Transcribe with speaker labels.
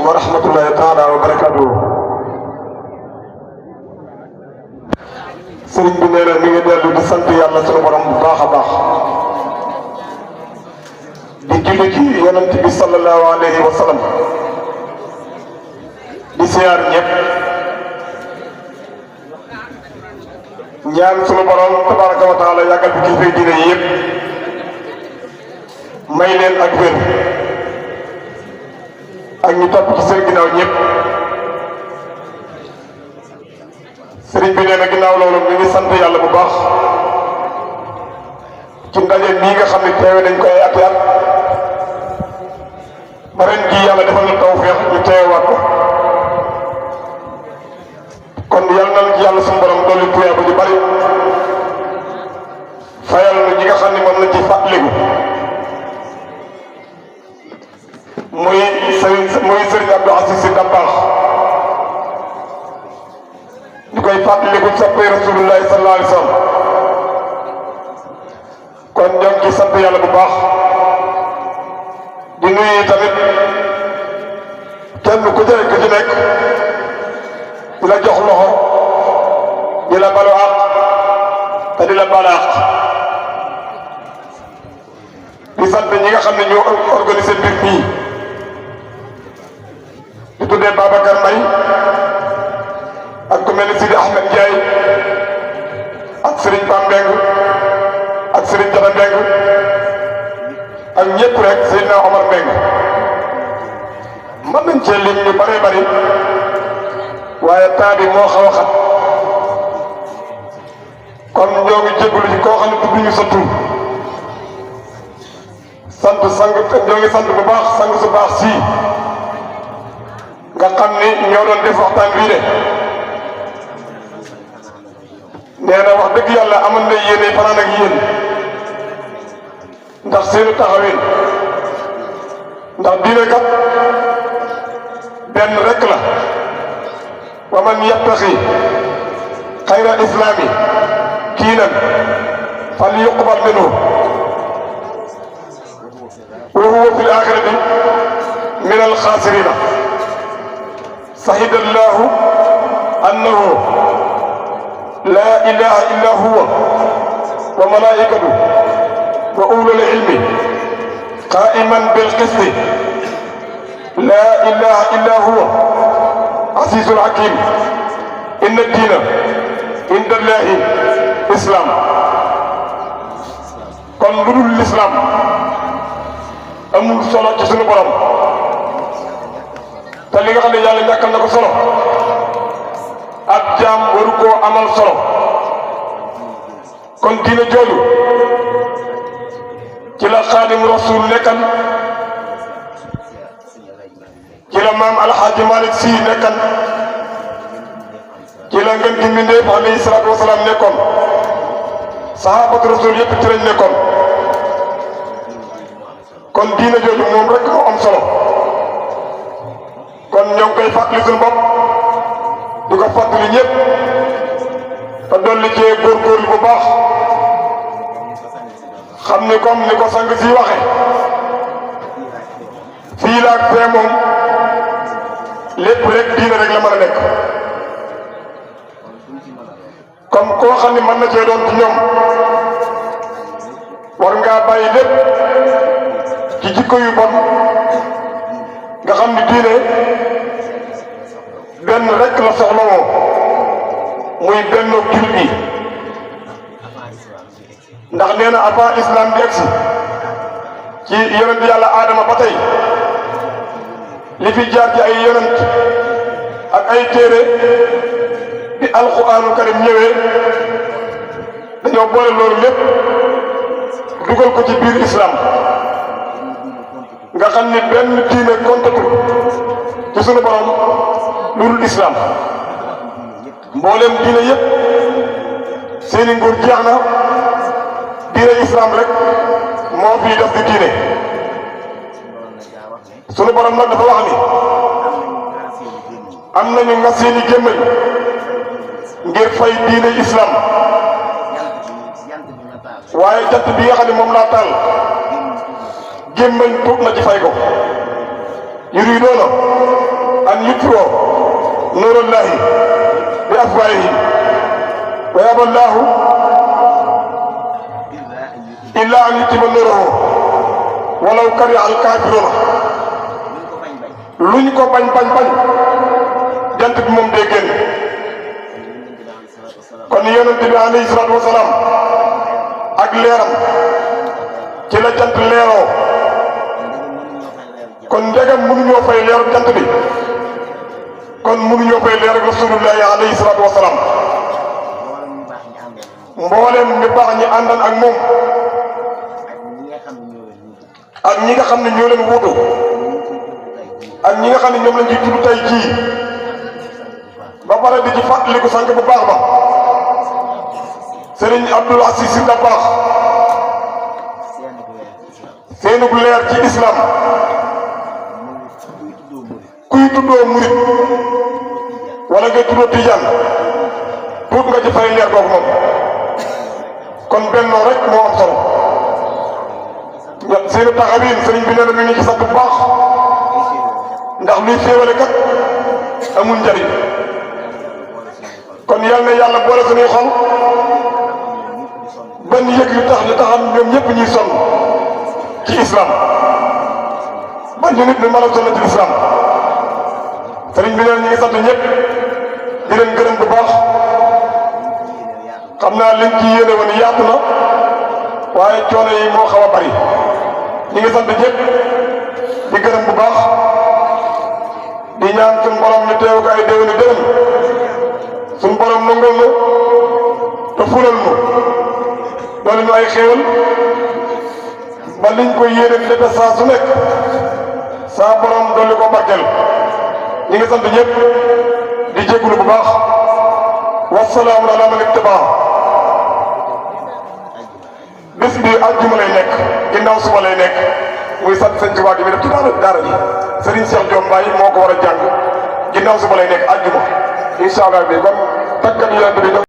Speaker 1: wa rahmatullahi taala wa barakatuh. sëriñ bi nee na mi ngi dellu di sant yàlla sunu borom bu baax a baax di julli ci yonent bi sallallahu alayhi wa sallam di siyaar ñëpp ñaan sunu borom tabaraka wa taala yàggal bi kilifa diine yi yëpp may leen ak wér ak ñu topp ci seen ginnaaw ñëpp. sëriñ bi nee na ginnaaw loolu mi ngi sant yàlla bu baax ci ndaje bii nga xam ne teewe nañ ko ay at at ba ren jii yàlla defal na tawfeex ñu teewaat ko kon yàlla na ci yàlla suñu borom dolli tuyaaba ju bari fayal na ñi nga xam ne moom lañ ci fàttaliku muy sëriñ Abdou Aziz Sy Dabakh di koy fàttaliku soppee rasulullahi sallallahu alayhi wa sallam kon ñoo ngi ci sant yàlla bu baax di nuyu tamit kenn ku ci nekk di la jox loxo di la balu àq te di la balu àq di sant ñi nga xam ne ñoo organisé mbir mii di tuddee Babacar Mbaye ak ku mel ni Sidi Ahmed Ndiaye ak Serigne Pam Mbeng ak Serigne Jata Mbeng ak ñëpp rek Seydina Omar Mbeng mën nañ cee lim ñu bëree bëri waaye temps bi moo xaw a xat kon ñoo ngi jégalu ci koo xam ne tudd ñu sa tur ñoo ngi sant bu baax sang su baax sii nga xam ni ñoo doon def waxtaan bii de nee na wax dëgg yàlla amoon na yéene fanaan ak yéen ndax seenu taxawin ndax diine kat benn rek la wa man yattaxi xayra islaami diinan fal yuqbal minhu wa huwa fi l-aaxirati min al-xaasiriina sahida allahu annahu laa ilaha illa huwa wa malaikatu wa ulul ilmi qaiman bil qisti laa ilaha illa huwa azizul hakim inna diina inda allahi islam kon lu dul l'islam amul solo ci suñu borom te li nga xam ne yàlla ñàkkal na ko solo ab jaam waru koo amal solo kon diine jooju ci la xaadim rasul nekkan ci la maam alxaaji Malick Sy nekkan ci la ngeen gi mbindéef alayhi salaatu wasalaam nekkoon sahabatu rasul yëpp ci lañ nekkoon kon diine jooju moom rek moo am solo kon ñoo ngi koy fàttali suñu bopp di ko fàttali ñëpp te dolli cee góorgóorlu bu baax xam ni comme ni ko sang si waxe fii la ak fee moom lépp rek diine rek la mën a nekk comme koo xam ni mën na cee doon ci ñoom war ngaa bàyyi lépp ci jikko yu bon nga xam ni diine benn rek la soxla woo muy benn jullit yi ndax nee na avant islam bi egsi ci yonent yàlla Adama ba tey li fi jaar ci ay yonent ak ay téere bi alxuraanul karim ñëwee dañoo boole loolu lépp dugal ko ci biir islam nga xam ni benn diine kontatul ci sunu borom lu dul islam mboolem diine yëpp seeni nguur jeex na diine islam rek moo fii def di diine sunu borom nag dafa wax ni am nañu nga seeni gémmañ ngir fay diine islam waaye jant bi nga xam ne moom laa taal gémmañ tuut na ci fay ko yuridoona an yutfi'u nuurallahi bi afwaahihim wa yaba Allahu illa an yutimma nuurahu walaw kariha al-kaafiruuna luñ ko bañ jant bi moom day génn. kon yonent bi alayhi salaatu wa salaam ak leeram ci la jant leeroo kon ndegam mënuñoo fay leeru jant bi kon mënuñoo fay leer ak rasulullahi alayhi salaatu wa salaam mboolem ñu baax ñi àndan ak moom ak ñi nga xam ne ñoo leen wuutu ak ñi nga xam ne ñoom lañ ciy tudd tey jii ba pare di ci fàttaliku sànq bu baax ba Serigne Abdoul Aziz Sy Dabakh seenug leer ci islam kuy tuddoo murit wala ngay tuddoo tijaan tuut nga ci fay leer googu moom kon bennoo rek moo am solo seenu taxawin sëriñ bi nee na mi ngi ci sant bu baax ndax luy féewale kat amul njariñ kon yal na yàlla boole suñuy xol benn yëg yu tax ñu taxam ñoom ñëpp ñuy sonn ci islam ba ñu nit ñu mën a sonn ci islam sëriñ bi nee na ñu ngi sant ñëpp di leen gërëm bu baax xam naa liñ ci yéene woon yaatu na waaye coono yi moo xaw a bari ñu ngi sant ñëpp di gërëm bu baax di ñaan suñu borom ñu teew ko ay déwéni déwén suñu borom nangul nu te fulal nu doole ñu ay xéewal ba liñ koy yéene defe saa su nekk saa borom dolli ko barkeel ñu ngi sant ñëpp di jégalu bu baax wasalaamu ala man ittaba bis bi àjjuma lay nekk ginnaaw suba lay nekk muy sant sëñ Tuubaa gi mi def ci daara ji Serigne Cheikh Diop Mbaye moo ko war a jàng ginnaaw suba lay nekk àjjuma incha allah bi kon takkat yonent bi